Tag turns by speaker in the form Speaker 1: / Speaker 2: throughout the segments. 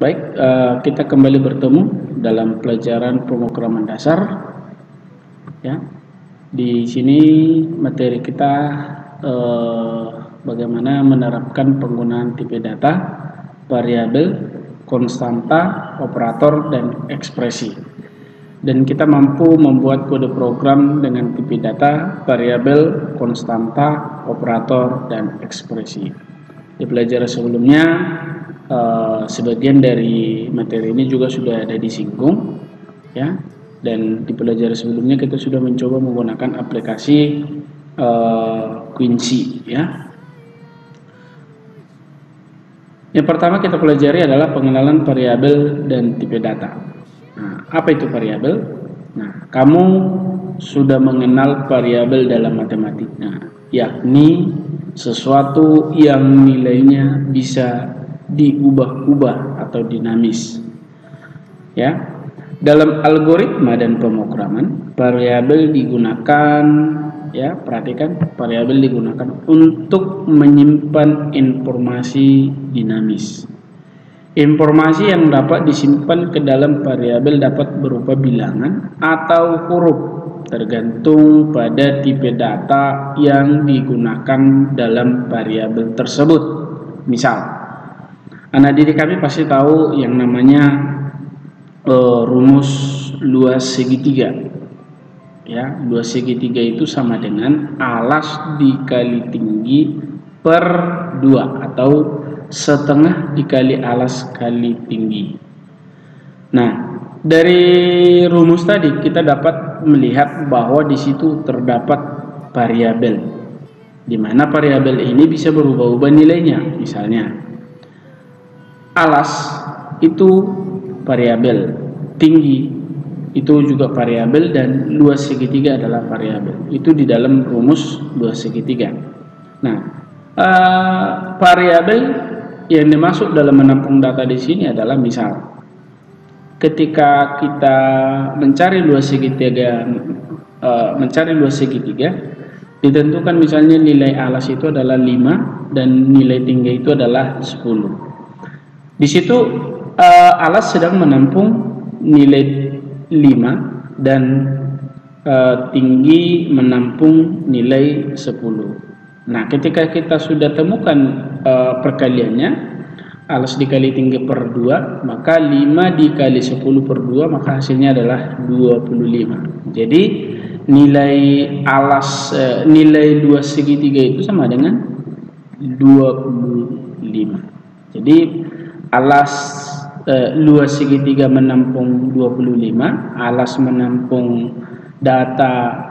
Speaker 1: Baik, kita kembali bertemu dalam pelajaran pemrograman dasar. Ya, di sini materi kita bagaimana menerapkan penggunaan tipe data, variabel, konstanta, operator, dan ekspresi. Dan kita mampu membuat kode program dengan tipe data, variabel, konstanta, operator, dan ekspresi. Di pelajaran sebelumnya, sebagian dari materi ini juga sudah ada disinggung, ya. Dan di pelajaran sebelumnya kita sudah mencoba menggunakan aplikasi Quincy, ya. Yang pertama kita pelajari adalah pengenalan variabel dan tipe data. Nah, apa itu variabel? Nah, kamu sudah mengenal variabel dalam matematika, yakni sesuatu yang nilainya bisa diubah-ubah atau dinamis. Ya. Dalam algoritma dan pemrograman, variabel digunakan, ya, perhatikan, variabel digunakan untuk menyimpan informasi dinamis. Informasi yang dapat disimpan ke dalam variabel dapat berupa bilangan atau huruf, tergantung pada tipe data yang digunakan dalam variabel tersebut. Misal, anak didik kami pasti tahu yang namanya rumus luas segitiga. Ya, luas segitiga itu sama dengan alas dikali tinggi per 2 atau setengah dikali alas kali tinggi. Nah, dari rumus tadi kita dapat melihat bahwa di situ terdapat variabel, di mana variabel ini bisa berubah-ubah nilainya. Misalnya, alas itu variabel, tinggi itu juga variabel, dan luas segitiga adalah variabel. Itu di dalam rumus luas segitiga. Nah, variabel yang dimasuk dalam menampung data di sini adalah, misal, ketika kita mencari luas segitiga, ditentukan misalnya nilai alas itu adalah 5 dan nilai tinggi itu adalah 10. Di situ alas sedang menampung nilai 5 dan tinggi menampung nilai 10. Nah, ketika kita sudah temukan perkaliannya, alas dikali tinggi per 2, maka 5 dikali 10 per 2, maka hasilnya adalah 25. Jadi nilai alas nilai luas segitiga itu sama dengan 25. Jadi alas luas segitiga menampung 25, alas menampung data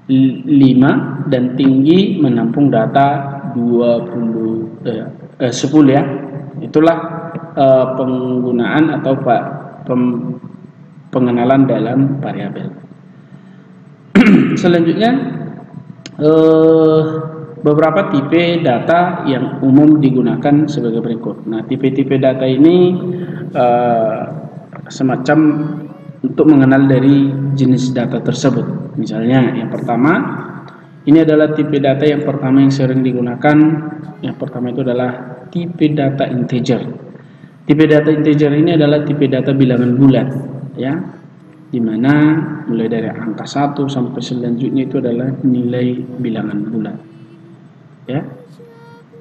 Speaker 1: 5, dan tinggi menampung data 10, ya. Itulah penggunaan atau pengenalan dalam variabel. Selanjutnya, beberapa tipe data yang umum digunakan sebagai berikut. Nah, tipe-tipe data ini semacam untuk mengenal dari jenis data tersebut. Misalnya, yang pertama, ini adalah tipe data yang pertama yang sering digunakan. Yang pertama itu adalah tipe data integer. Tipe data integer ini adalah tipe data bilangan bulat, ya, dimana mulai dari angka 1 sampai selanjutnya itu adalah nilai bilangan bulat. Ya.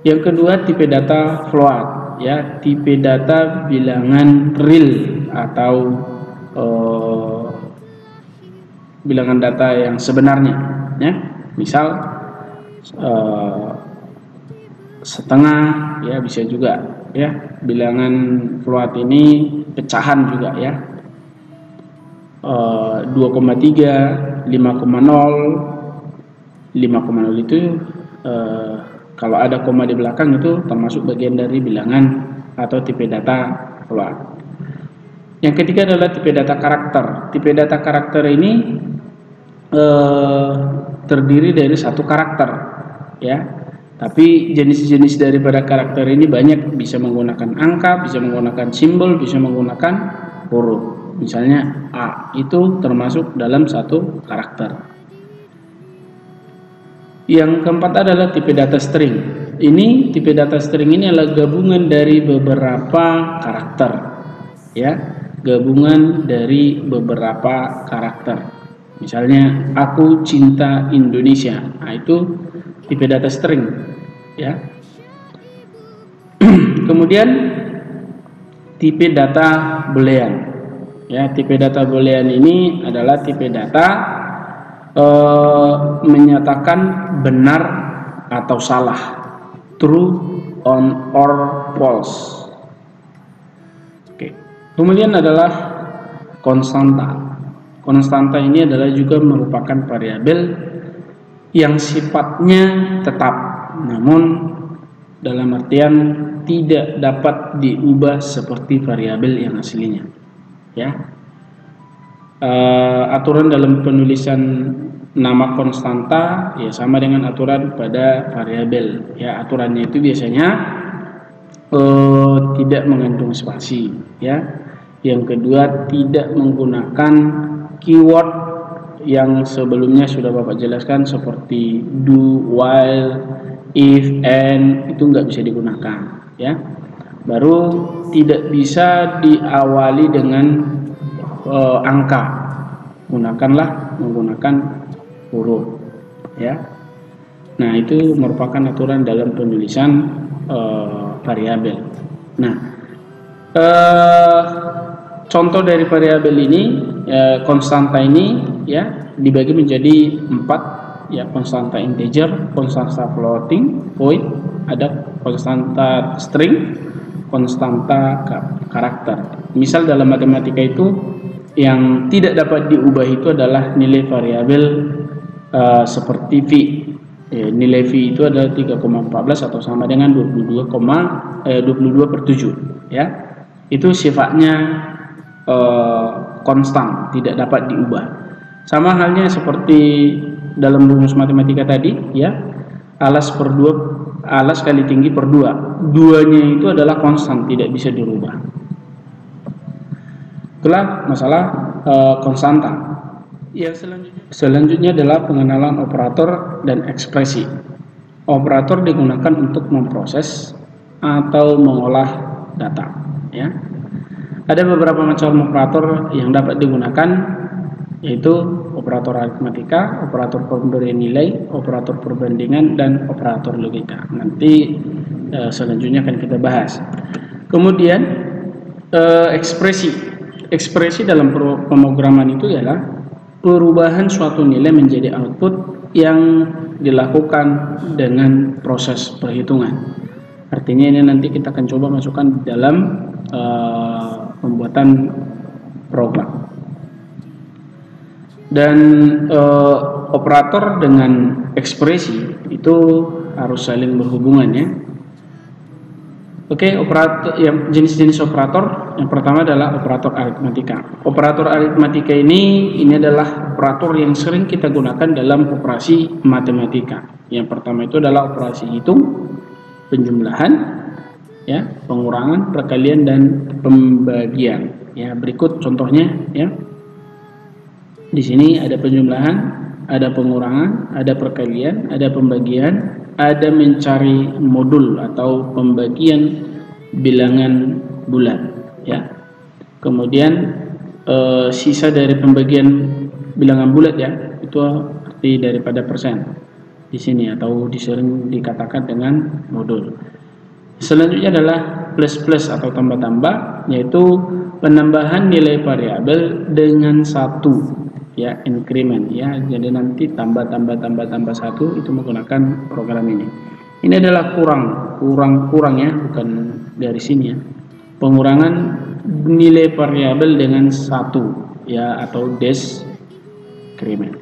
Speaker 1: Yang kedua, tipe data float, ya, tipe data bilangan real atau bilangan data yang sebenarnya, ya. Misal setengah, ya, bisa juga, ya. Bilangan float ini pecahan juga, ya. 2,3, 5,0 itu kalau ada koma di belakang itu termasuk bagian dari bilangan atau tipe data float. Yang ketiga adalah tipe data karakter. Tipe data karakter ini terdiri dari satu karakter, ya. Tapi jenis-jenis daripada karakter ini banyak, bisa menggunakan angka, bisa menggunakan simbol, bisa menggunakan huruf. Misalnya A itu termasuk dalam satu karakter. Yang keempat adalah tipe data string. Tipe data string ini adalah gabungan dari beberapa karakter. ya, gabungan dari beberapa karakter. Misalnya aku cinta Indonesia, nah itu tipe data string, ya. Kemudian tipe data boolean, ya, tipe data boolean ini adalah tipe data menyatakan benar atau salah, true on or false. Oke. Kemudian adalah konstanta. Konstanta ini adalah juga merupakan variabel yang sifatnya tetap, namun dalam artian tidak dapat diubah seperti variabel yang aslinya, ya. Aturan dalam penulisan nama konstanta ya sama dengan aturan pada variabel, ya. Aturannya itu biasanya tidak mengandung spasi, ya. Yang kedua, tidak menggunakan keyword yang sebelumnya sudah Bapak jelaskan seperti do, while, if, and, itu nggak bisa digunakan, ya. Baru tidak bisa diawali dengan angka, menggunakan huruf, ya. Nah, itu merupakan aturan dalam penulisan variabel. Nah, contoh dari variabel ini, konstanta ini, ya, dibagi menjadi 4, ya, konstanta integer, konstanta floating point, ada konstanta string, konstanta karakter. Misal dalam matematika itu yang tidak dapat diubah itu adalah nilai variabel seperti V. Nilai V itu adalah 3,14 atau sama dengan 22/7, ya. Itu sifatnya konstan, tidak dapat diubah. Sama halnya seperti dalam rumus matematika tadi, ya, alas kali tinggi per 2. Duanya itu adalah konstan, tidak bisa dirubah. Itulah masalah konstanta. Yang selanjutnya adalah pengenalan operator dan ekspresi. Operator digunakan untuk memproses atau mengolah data, ya. Ada beberapa macam operator yang dapat digunakan, yaitu operator aritmatika, operator pemberi nilai, operator perbandingan, dan operator logika. Nanti selanjutnya akan kita bahas. Kemudian ekspresi dalam pemrograman itu adalah perubahan suatu nilai menjadi output yang dilakukan dengan proses perhitungan. Artinya ini nanti kita akan coba masukkan dalam pembuatan program. Dan operator dengan ekspresi itu harus saling berhubungan, ya. Oke, operator, jenis-jenis operator yang pertama adalah operator aritmatika. Operator aritmatika ini adalah operator yang sering kita gunakan dalam operasi matematika. Yang pertama itu adalah operasi hitung, penjumlahan, ya, pengurangan, perkalian, dan pembagian. Ya, berikut contohnya, ya. Di sini ada penjumlahan, ada pengurangan, ada perkalian, ada pembagian, ada mencari modul atau pembagian bilangan bulan, ya. Kemudian sisa dari pembagian bilangan bulat, ya, itu arti daripada persen di sini atau disering dikatakan dengan modul. Selanjutnya adalah plus-plus atau tambah-tambah, yaitu penambahan nilai variabel dengan 1, ya, increment, ya. Jadi nanti tambah satu itu menggunakan program ini. Ini adalah kurang ya, bukan dari sini, ya. Pengurangan nilai variabel dengan 1, ya, atau decrement.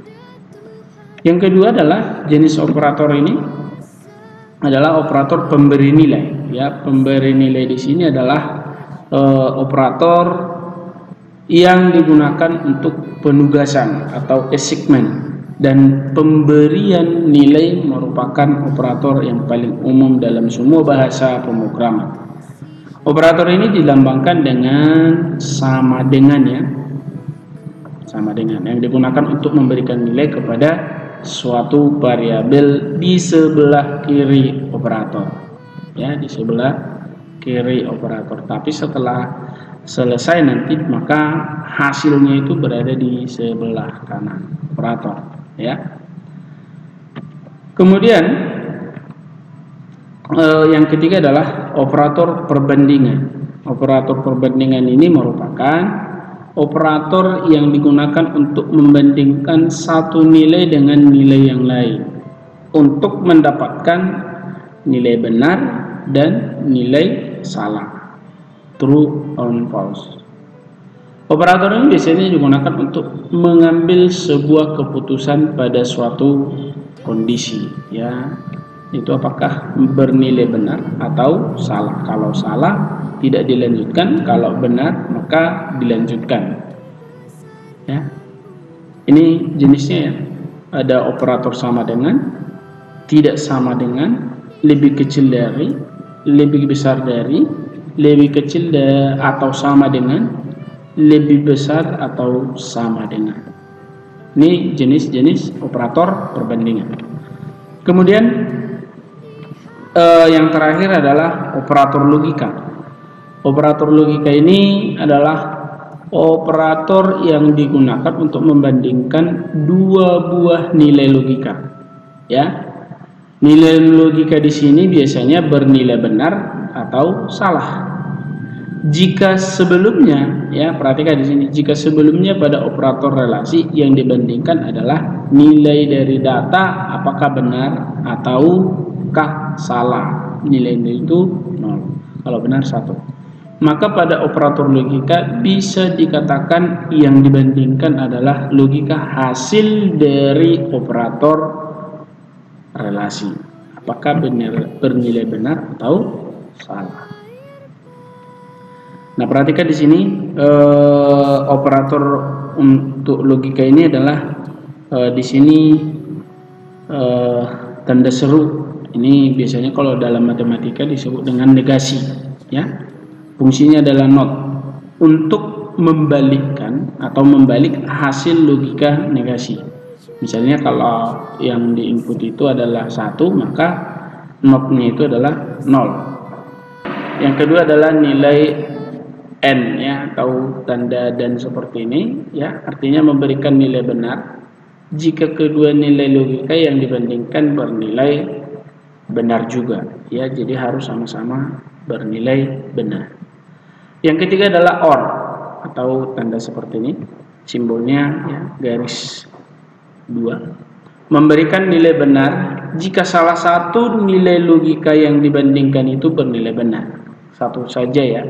Speaker 1: Yang kedua adalah jenis operator ini adalah operator pemberi nilai, ya. Pemberi nilai di sini adalah operator yang digunakan untuk penugasan atau assignment, dan pemberian nilai merupakan operator yang paling umum dalam semua bahasa pemrograman. Operator ini dilambangkan dengan sama dengan, ya, sama dengan, yang digunakan untuk memberikan nilai kepada suatu variabel di sebelah kiri operator, ya, di sebelah kiri operator, tapi setelah selesai nanti maka hasilnya itu berada di sebelah kanan operator, ya. Kemudian yang ketiga adalah operator perbandingan. Operator perbandingan ini merupakan operator yang digunakan untuk membandingkan satu nilai dengan nilai yang lain untuk mendapatkan nilai benar dan nilai salah, true or false. Operator ini biasanya digunakan untuk mengambil sebuah keputusan pada suatu kondisi, ya, itu apakah bernilai benar atau salah. Kalau salah tidak dilanjutkan, kalau benar maka dilanjutkan, ya. Ini jenisnya, ya. Ada operator sama dengan, tidak sama dengan, lebih kecil dari, lebih besar dari, lebih kecil atau sama dengan, lebih besar atau sama dengan. Ini jenis-jenis operator perbandingan. Kemudian yang terakhir adalah operator logika. Operator logika ini adalah operator yang digunakan untuk membandingkan dua buah nilai logika, ya. Nilai logika di sini biasanya bernilai benar atau salah. Jika sebelumnya, ya, perhatikan di sini, jika sebelumnya pada operator relasi yang dibandingkan adalah nilai dari data apakah benar ataukah salah, nilainya itu 0, kalau benar 1. Maka pada operator logika bisa dikatakan yang dibandingkan adalah logika hasil dari operator relasi, apakah bernilai benar atau salah. Nah, perhatikan di sini operator untuk logika ini adalah di sini tanda seru. Ini biasanya kalau dalam matematika disebut dengan negasi, ya. Fungsinya adalah not, untuk membalikkan atau membalik hasil logika negasi. Misalnya kalau yang diinput itu adalah 1, maka notnya itu adalah 0. Yang kedua adalah nilai n, ya, atau tanda dan seperti ini, ya, artinya memberikan nilai benar jika kedua nilai logika yang dibandingkan bernilai benar juga, ya, jadi harus sama-sama bernilai benar. Yang ketiga adalah or, atau tanda seperti ini, simbolnya, ya, garis 2, memberikan nilai benar jika salah satu nilai logika yang dibandingkan itu bernilai benar, satu saja, ya.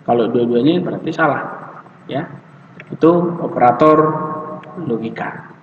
Speaker 1: Kalau dua-duanya berarti salah, ya. Itu operator logika.